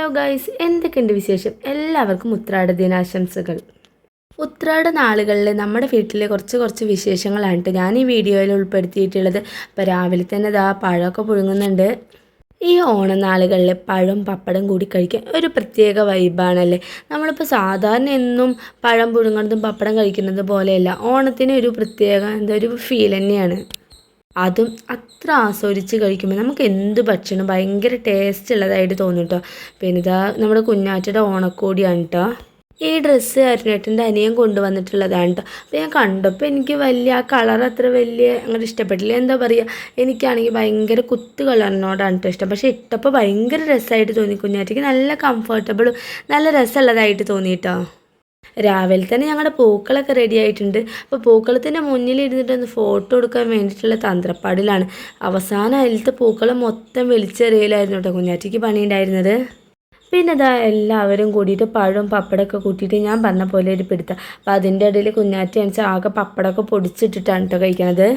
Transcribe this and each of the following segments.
Hello guys, എന്തൊക്കെയുണ്ട് വിശേഷം? എല്ലാവർക്കും ഉത്രാട ദിനാശംസകൾ. ഉത്രാട നാളുകളിൽ നമ്മുടെ വീട്ടിലെ കുറച്ച് വിശേഷങ്ങളാണ് ഞാൻ ഈ വീഡിയോയിൽ ഉൾപ്പെടുത്തിയിട്ടുള്ളത്. അപ്പോൾ രാവിലെ തന്നെ പഴമൊക്കെ പുഴുങ്ങുന്നുണ്ട്. ഈ ഓണനാളുകളിൽ പഴം പപ്പടം കൂടി കഴിക്കാൻ ഒരു പ്രത്യേക വൈബാണല്ലേ. നമ്മളിപ്പോൾ സാധാരണ എന്നും പഴം പുഴുങ്ങുന്നതും പപ്പടം കഴിക്കുന്നത് പോലെയല്ല, ഓണത്തിന് ഒരു പ്രത്യേക ഒരു ഫീൽ തന്നെയാണ്. അതും അത്ര ആസ്വദിച്ച് കഴിക്കുമ്പോൾ നമുക്ക് എന്ത് ഭക്ഷണം ഭയങ്കര ടേസ്റ്റ് ഉള്ളതായിട്ട് തോന്നും കേട്ടോ. പിന്നെ നമ്മുടെ കുഞ്ഞാറ്റയുടെ ഓണക്കോടിയാണ് കേട്ടോ. ഈ ഡ്രസ്സ് അരുണേട്ടൻ്റെ അനിയൻ കൊണ്ടുവന്നിട്ടുള്ളതാണ് കേട്ടോ. അപ്പോൾ ഞാൻ കണ്ടപ്പോൾ എനിക്ക് ആ കളർ അത്ര അങ്ങോട്ട് ഇഷ്ടപ്പെട്ടില്ല. എന്താ പറയുക, എനിക്കാണെങ്കിൽ ഭയങ്കര കുത്ത് കളറിനോടാണ് കേട്ടോ ഇഷ്ടം. പക്ഷേ ഇട്ടപ്പോൾ ഭയങ്കര രസമായിട്ട് തോന്നി. കുഞ്ഞാറ്റയ്ക്ക് നല്ല കംഫർട്ടബിളും നല്ല രസമുള്ളതായിട്ട് തോന്നി കേട്ടോ. രാവിലെ തന്നെ ഞങ്ങളുടെ പൂക്കളൊക്കെ റെഡി ആയിട്ടുണ്ട്. അപ്പോൾ പൂക്കളത്തിൻ്റെ മുന്നിലിരുന്നിട്ടൊന്ന് ഫോട്ടോ എടുക്കാൻ വേണ്ടിയിട്ടുള്ള തന്ത്രപ്പാടിലാണ്. അവസാനം അതിലത്തെ പൂക്കൾ മൊത്തം വെളിച്ചെറിയലായിരുന്നു കേട്ടോ കുഞ്ഞാറ്റയ്ക്ക് പണിയുണ്ടായിരുന്നത്. പിന്നെ എല്ലാവരും കൂടിയിട്ട് പഴവും പപ്പടമൊക്കെ കൂട്ടിയിട്ട് ഞാൻ പറഞ്ഞ പോലെ ഒരു പിടുത്തം. അപ്പോൾ അതിൻ്റെ ഇടയിൽ കുഞ്ഞാറ്റ അണിച്ച് ആകെ പപ്പടമൊക്കെ പൊടിച്ചിട്ടിട്ടാണ് കേട്ടോ കഴിക്കണത്.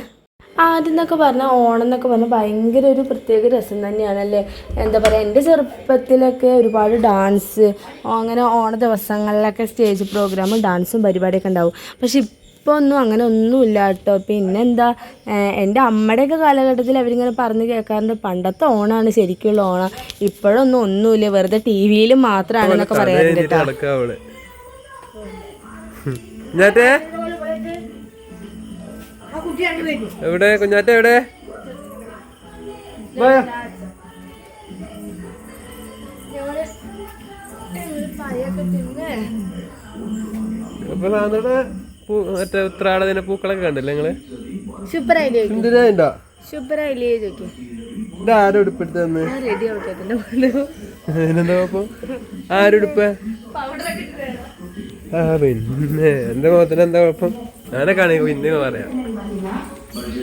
ആദ്യം എന്നൊക്കെ പറഞ്ഞാൽ ഓണം എന്നൊക്കെ പറഞ്ഞാൽ ഭയങ്കര ഒരു പ്രത്യേക രസം തന്നെയാണല്ലേ. എന്താ പറയുക, എൻ്റെ ചെറുപ്പത്തിലൊക്കെ ഒരുപാട് ഡാൻസ്, അങ്ങനെ ഓണ ദിവസങ്ങളിലൊക്കെ സ്റ്റേജ് പ്രോഗ്രാമും ഡാൻസും പരിപാടിയൊക്കെ ഉണ്ടാവും. പക്ഷെ ഇപ്പോൾ ഒന്നും അങ്ങനെ ഒന്നുമില്ല കേട്ടോ. പിന്നെന്താ, എൻ്റെ അമ്മയുടെയൊക്കെ കാലഘട്ടത്തിൽ അവരിങ്ങനെ പറഞ്ഞ് കേൾക്കാറുണ്ട് പണ്ടത്തെ ഓണമാണ് ശരിക്കുള്ള ഓണം, ഇപ്പോഴൊന്നും ഒന്നുമില്ല, വെറുതെ ടി വിയിൽ മാത്രമാണെന്നൊക്കെ പറയാറുണ്ട് കേട്ടോ. എവിടെ കുഞ്ഞാറ്റ എവിടെ? മറ്റേ ഉത്രാടദിന പൂക്കളൊക്കെ കണ്ടില്ലേ നിങ്ങള്? ആരെടുപ്പെടുത്ത ആരെടുപ്പ്? പിന്നെ എന്റെ മുഖത്തിന് എന്താ കുഴപ്പം? ഞാനൊക്കെയാണെങ്കിൽ പിന്നെ പറയാം.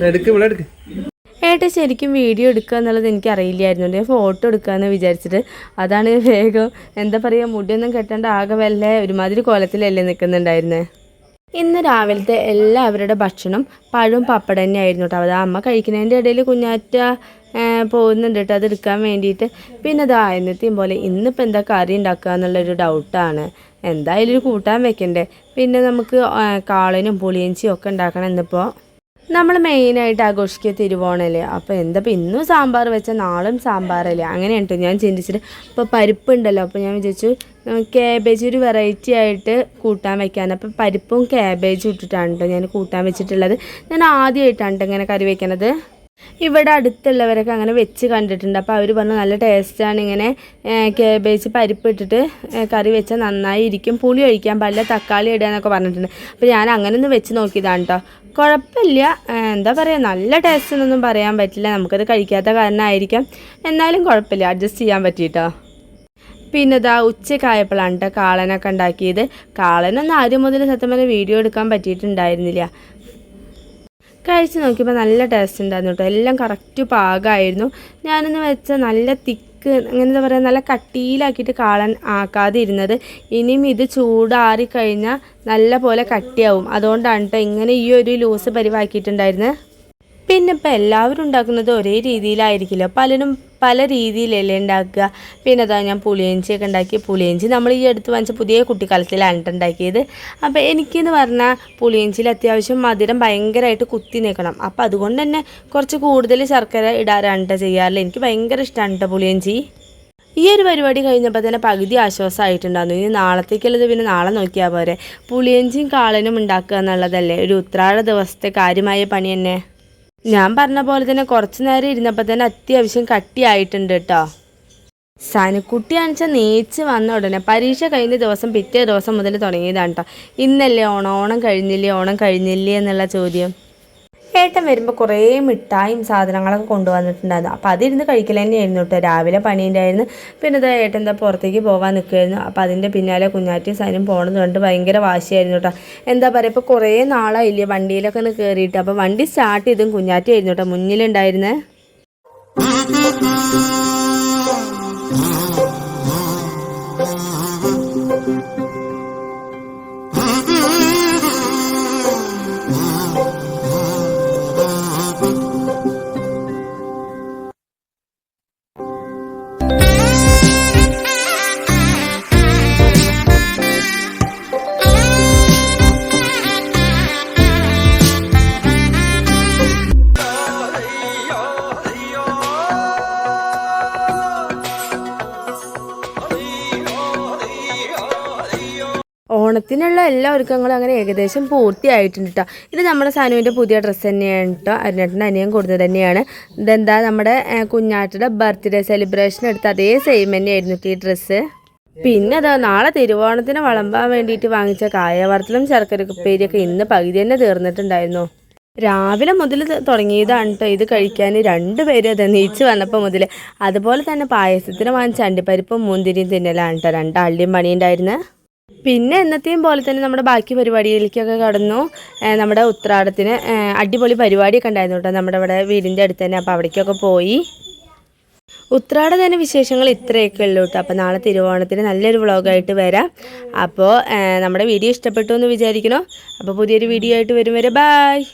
എടുക്ക് ഇവിടെ എടുക്ക്. ഏട്ടാ ശരിക്കും വീഡിയോ എടുക്കുക എന്നുള്ളത് എനിക്കറിയില്ലായിരുന്നു. ഞാൻ ഫോട്ടോ എടുക്കാമെന്ന് വിചാരിച്ചിട്ട് അതാണ് വേഗം എന്താ പറയുക, മുടിയൊന്നും കെട്ടേണ്ട ആകെ വല്ല ഒരുമാതിരി കോലത്തിലല്ലേ നിൽക്കുന്നുണ്ടായിരുന്നേ. ഇന്ന് രാവിലത്തെ എല്ലാവരുടെ ഭക്ഷണം പഴവും പപ്പടം തന്നെയായിരുന്നു കേട്ടോ. അത് അമ്മ കഴിക്കുന്നതിൻ്റെ ഇടയിൽ കുഞ്ഞാറ്റ പോകുന്നുണ്ട് കേട്ടോ അത് എടുക്കാൻ വേണ്ടിയിട്ട്. പിന്നെ എന്നത്തെയും പോലെ ഇന്നിപ്പോൾ എന്താ കറി ഉണ്ടാക്കുക എന്നുള്ളൊരു ഡൗട്ടാണ്. എന്തായാലും ഒരു കൂട്ടാൻ വെക്കണ്ടേ. പിന്നെ നമുക്ക് കാളനും പുളിയഞ്ചിയും ഒക്കെ ഉണ്ടാക്കണം. ഇന്നിപ്പോൾ നമ്മൾ മെയിനായിട്ട് ആഘോഷിക്കുക തിരുവോണമല്ലേ. അപ്പോൾ ഇപ്പോൾ ഇന്നും സാമ്പാർ വെച്ചാൽ നാളും സാമ്പാറല്ലേ, അങ്ങനെയാണ് കേട്ടോ ഞാൻ ചിന്തിച്ചിട്ട്. അപ്പോൾ പരിപ്പുണ്ടല്ലോ, അപ്പോൾ ഞാൻ വിചാരിച്ചു ക്യാബേജ് ഒരു വെറൈറ്റി ആയിട്ട് കൂട്ടാൻ വെക്കാൻ. അപ്പോൾ പരിപ്പും ക്യാബേജും ഇട്ടിട്ടാണ് കേട്ടോ ഞാൻ കൂട്ടാൻ വെച്ചിട്ടുള്ളത്. ഞാൻ ആദ്യമായിട്ടാണ് കേട്ടോ ഇങ്ങനെ കറി വെക്കണത്. ഇവിടെ അടുത്തുള്ളവരൊക്കെ അങ്ങനെ വെച്ച് കണ്ടിട്ടുണ്ട്. അപ്പോൾ അവർ പറഞ്ഞു നല്ല ടേസ്റ്റാണ്, ഇങ്ങനെ ക്യാബേജ് പരിപ്പ് ഇട്ടിട്ട് കറി വെച്ചാൽ നന്നായിരിക്കും, പുളി ഒഴിക്കാൻ പാടില്ല, തക്കാളി ഇടുക എന്നൊക്കെ പറഞ്ഞിട്ടുണ്ട്. അപ്പോൾ ഞാൻ അങ്ങനെ ഒന്ന് വെച്ച് നോക്കിയതാണ് കേട്ടോ. കുഴപ്പമില്ല, എന്താ പറയുക, നല്ല ടേസ്റ്റ് എന്നൊന്നും പറയാൻ പറ്റില്ല, നമുക്കത് കഴിക്കാത്ത കാരണമായിരിക്കാം. എന്നാലും കുഴപ്പമില്ല, അഡ്ജസ്റ്റ് ചെയ്യാൻ പറ്റിയിട്ടോ. പിന്നെ ഉച്ചക്കായപ്പോഴാണ് കേട്ടോ കാളനൊക്കെ ഉണ്ടാക്കിയത്. കാളനൊന്നും ആദ്യം മുതൽ സത്യം പറഞ്ഞാൽ വീഡിയോ എടുക്കാൻ പറ്റിയിട്ടുണ്ടായിരുന്നില്ല. കഴിച്ച് നോക്കിയപ്പോൾ നല്ല ടേസ്റ്റ് ഉണ്ടായിരുന്നു കേട്ടോ. എല്ലാം കറക്റ്റ് പാകമായിരുന്നു. ഞാനൊന്ന് വെച്ചാൽ നല്ല തിക്ക്, അങ്ങനെ എന്താ പറയുക, നല്ല കട്ടിയിലാക്കിയിട്ട് കാളൻ ആക്കാതെ ഇരുന്നത്. ഇനിയും ഇത് ചൂടാറിക്കഴിഞ്ഞാൽ നല്ല പോലെ കട്ടിയാവും. അതുകൊണ്ടാണ് കേട്ടോ ഇങ്ങനെ ഈ ഒരു ലൂസ് പരിവാക്കിയിട്ടുണ്ടായിരുന്നത്. പിന്നെ ഇപ്പോൾ എല്ലാവരും ഉണ്ടാക്കുന്നത് ഒരേ രീതിയിലായിരിക്കില്ല, പലരും പല രീതിയിലല്ലേ ഉണ്ടാക്കുക. പിന്നെ ഞാൻ പുളിയഞ്ചിയൊക്കെ ഉണ്ടാക്കി. പുളിയഞ്ചി നമ്മൾ ഈ അടുത്ത് വാങ്ങിച്ച പുതിയ കുട്ടിക്കാലത്തിലാണ് ഉണ്ടാക്കിയത്. അപ്പോൾ എനിക്കെന്ന് പറഞ്ഞാൽ പുളിയഞ്ചിയിൽ അത്യാവശ്യം മധുരം ഭയങ്കരമായിട്ട് കുത്തി നിൽക്കണം. അപ്പോൾ അതുകൊണ്ട് തന്നെ കുറച്ച് കൂടുതൽ ശർക്കര ഇടാറാണ് ചെയ്യാറില്ല. എനിക്ക് ഭയങ്കര ഇഷ്ടമാണ് കേട്ടോ പുളിയഞ്ചി. ഈ ഒരു പരിപാടി കഴിഞ്ഞപ്പോൾ തന്നെ പകുതി ആശ്വാസമായിട്ടുണ്ടായിരുന്നു. ഇനി നാളത്തേക്കുള്ളത് പിന്നെ നാളെ നോക്കിയാൽ പോരെ. പുളിയഞ്ചിയും കാളനും ഉണ്ടാക്കുക എന്നുള്ളതല്ലേ ഒരു ഉത്രാട ദിവസത്തെ കാര്യമായ പണി തന്നെ. ഞാൻ പറഞ്ഞ പോലെ തന്നെ കുറച്ച് നേരം ഇരുന്നപ്പോൾ തന്നെ അത്യാവശ്യം കട്ടിയായിട്ടുണ്ട് കേട്ടോ. സനുക്കുട്ടിയാണെന്ന് വെച്ചാൽ നീച്ച് വന്ന ഉടനെ പരീക്ഷ കഴിഞ്ഞ ദിവസം പിറ്റേ ദിവസം മുതൽ തുടങ്ങിയതാണ് കേട്ടോ. ഇന്നല്ലേ ഓണം കഴിഞ്ഞില്ലേ എന്നുള്ള ചോദ്യം. ഏട്ടൻ വരുമ്പോൾ കുറേ മിഠായും സാധനങ്ങളൊക്കെ കൊണ്ടുവന്നിട്ടുണ്ടായിരുന്നു. അപ്പോൾ അതിരുന്ന് കഴിക്കൽ തന്നെയായിരുന്നു കേട്ടോ. രാവിലെ പണീൻ്റെയായിരുന്നു. പിന്നെ ഏട്ടൻ പുറത്തേക്ക് പോകാൻ നിൽക്കുമായിരുന്നു. അപ്പോൾ അതിൻ്റെ പിന്നാലെ കുഞ്ഞാറ്റയും സനും പോകണത് കൊണ്ട് ഭയങ്കര വാശിയായിരുന്നു കേട്ടോ. എന്താ പറയുക, ഇപ്പോൾ കുറേ നാളായില്ലേ വണ്ടിയിലൊക്കെ ഒന്ന് കയറിയിട്ട്. അപ്പോൾ വണ്ടി സ്റ്റാർട്ട് ചെയ്തും കുഞ്ഞാറ്റയായിരുന്നു കേട്ടോ മുന്നിലുണ്ടായിരുന്നത്. ഓണത്തിനുള്ള എല്ലാ ഒരുക്കങ്ങളും അങ്ങനെ ഏകദേശം പൂർത്തിയായിട്ടുണ്ട് കേട്ടോ. ഇത് നമ്മുടെ സാനുവിൻ്റെ പുതിയ ഡ്രസ്സ് തന്നെയാണ് കേട്ടോ. അരുണേട്ടൻ്റെ അനിയൻ കൊടുത്തത് തന്നെയാണ്. ഇതെന്താ നമ്മുടെ കുഞ്ഞാറ്റയുടെ ബർത്ത്ഡേ സെലിബ്രേഷൻ എടുത്ത് അതേ സെയിം തന്നെയായിരുന്നു ഈ ഡ്രസ്സ്. പിന്നെ അതാ നാളെ തിരുവോണത്തിന് വിളമ്പാൻ വേണ്ടിയിട്ട് വാങ്ങിച്ച കായവറുത്തലും ശർക്കര ഉപ്പേരിയൊക്കെ ഇന്ന് പകുതി തന്നെ തീർന്നിട്ടുണ്ടായിരുന്നു. രാവിലെ മുതൽ തുടങ്ങിയതാണ് കേട്ടോ ഇത് കഴിക്കാൻ. രണ്ടുപേരും അത് നീച്ച് വന്നപ്പോൾ മുതൽ. അതുപോലെ തന്നെ പായസത്തിന് വാങ്ങിച്ച അണ്ടിപ്പരിപ്പും മുന്തിരിയും തിന്നലാണ് കേട്ടോ രണ്ടാളുടെയും പണിയുണ്ടായിരുന്നു. പിന്നെ എന്നത്തെയും പോലെ തന്നെ നമ്മുടെ ബാക്കി പരിപാടിയിലേക്കൊക്കെ കടന്നു. നമ്മുടെ ഉത്രാടത്തിന് അടിപൊളി പരിപാടിയൊക്കെ ഉണ്ടായിരുന്നു കേട്ടോ നമ്മുടെ ഇവിടെ വീടിൻ്റെ അടുത്ത് തന്നെ. അപ്പോൾ അവിടേക്കൊക്കെ പോയി. ഉത്രാട തന്നെ വിശേഷങ്ങൾ ഇത്രയൊക്കെ ഉള്ളൂ കേട്ടോ. അപ്പോൾ നാളെ തിരുവോണത്തിന് നല്ലൊരു വ്ളോഗായിട്ട് വരാം. അപ്പോൾ നമ്മുടെ വീഡിയോ ഇഷ്ടപ്പെട്ടു എന്ന് വിചാരിക്കണോ. അപ്പോൾ പുതിയൊരു വീഡിയോ ആയിട്ട് വരും വരെ. ബായ്.